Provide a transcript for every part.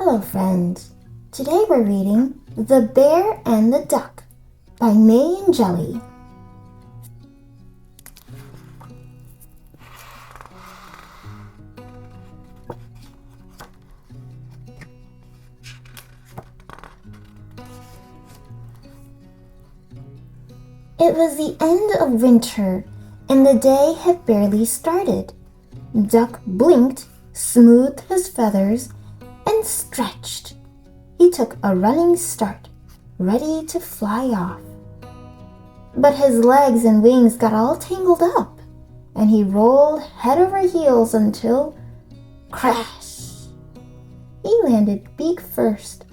Hello friends, today we're reading The Bear and the Duck by May Angeli. It was the end of winter and the day had barely started. Duck blinked, smoothed his feathers, and stretched. He took a running start, ready to fly off. But his legs and wings got all tangled up, and he rolled head over heels until crash! He landed beak first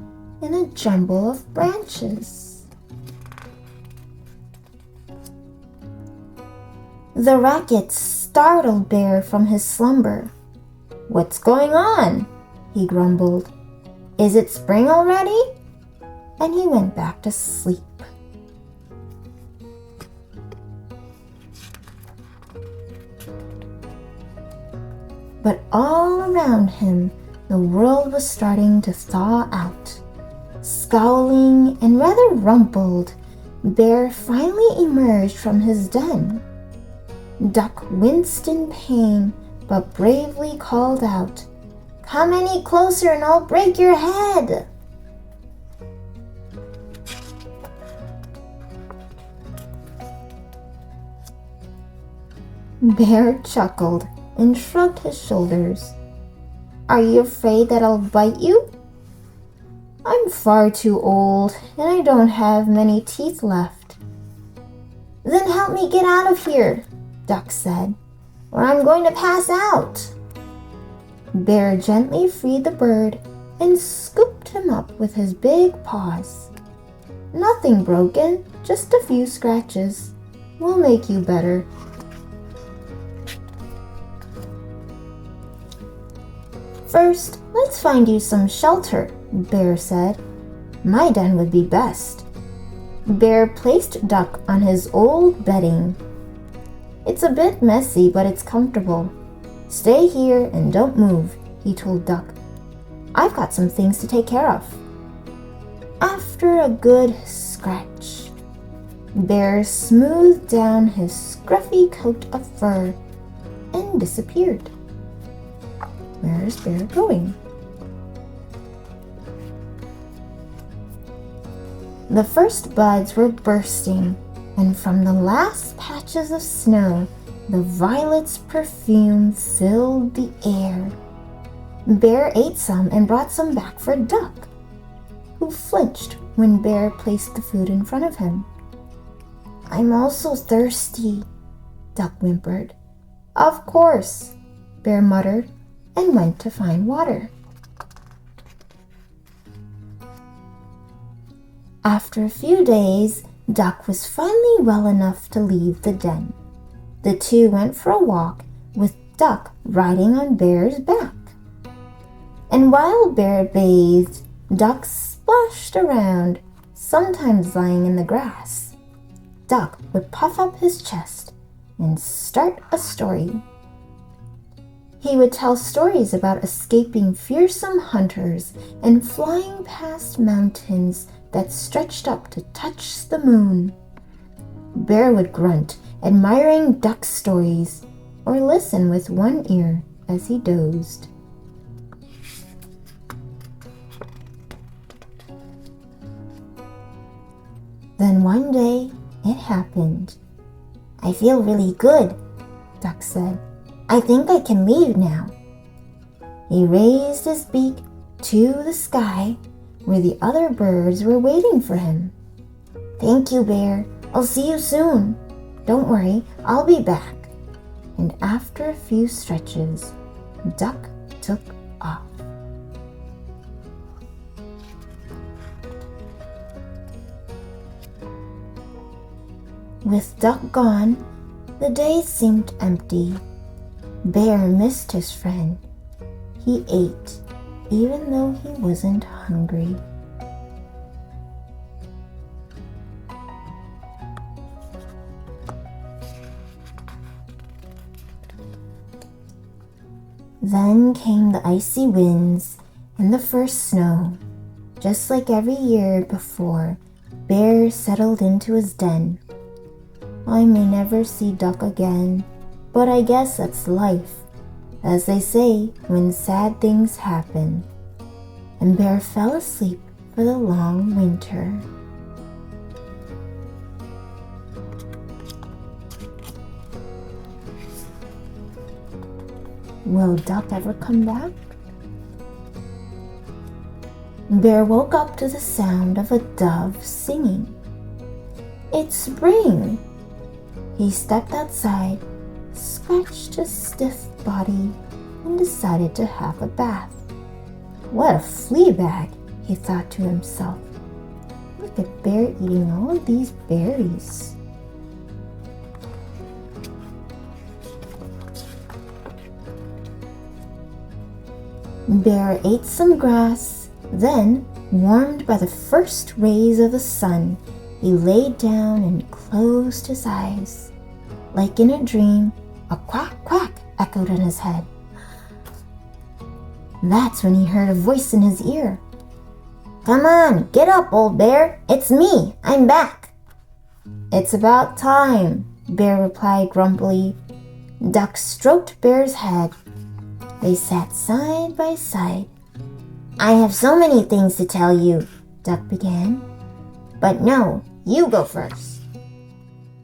in a jumble of branches. The racket startled Bear from his slumber. "What's going on?" he grumbled. "Is it spring already?" And he went back to sleep. But all around him, the world was starting to thaw out. Scowling and rather rumpled, Bear finally emerged from his den. Duck winced in pain, but bravely called out, "Come any closer and I'll break your head!" Bear chuckled and shrugged his shoulders. "Are you afraid that I'll bite you?" "I'm far too old and I don't have many teeth left." "Then help me get out of here," Duck said, "or I'm going to pass out." Bear gently freed the bird and scooped him up with his big paws. "Nothing broken, just a few scratches. We'll make you better." "First, let's find you some shelter," Bear said. "My den would be best." Bear placed Duck on his old bedding. "It's a bit messy, but it's comfortable. Stay here and don't move," he told Duck. "I've got some things to take care of." After a good scratch, Bear smoothed down his scruffy coat of fur and disappeared. Where's Bear going? The first buds were bursting, and from the last patches of snow, the violet's perfume filled the air. Bear ate some and brought some back for Duck, who flinched when Bear placed the food in front of him. "I'm also thirsty," Duck whimpered. "Of course," Bear muttered and went to find water. After a few days, Duck was finally well enough to leave the den. The two went for a walk, with Duck riding on Bear's back. And while Bear bathed, Duck splashed around, sometimes lying in the grass. Duck would puff up his chest and start a story. He would tell stories about escaping fearsome hunters and flying past mountains that stretched up to touch the moon. Bear would grunt, admiring Duck's stories, or listen with one ear as he dozed. Then one day, it happened. "I feel really good," Duck said. "I think I can leave now." He raised his beak to the sky, where the other birds were waiting for him. "Thank you, Bear. I'll see you soon. Don't worry, I'll be back." And after a few stretches, Duck took off. With Duck gone, the days seemed empty. Bear missed his friend. He ate, even though he wasn't hungry. Then came the icy winds, In the first snow, just like every year before, Bear settled into his den. I may never see Duck again, but I guess that's life, as they say when sad things happen. And Bear fell asleep for the long winter. Will Duck ever come back? Bear woke up to the sound of a dove singing. It's spring! He stepped outside, scratched his stiff body, and decided to have a bath. What a flea bag, he thought to himself. Look at Bear eating all of these berries. Bear ate some grass, then, warmed by the first rays of the sun, he laid down and closed his eyes. Like in a dream, a quack quack echoed in his head. That's when he heard a voice in his ear. Come on, get up, old bear. It's me. I'm back. It's about time, Bear replied grumpily. Duck stroked Bear's head. They sat side by side. I have so many things to tell you, Duck began. But no, you go first.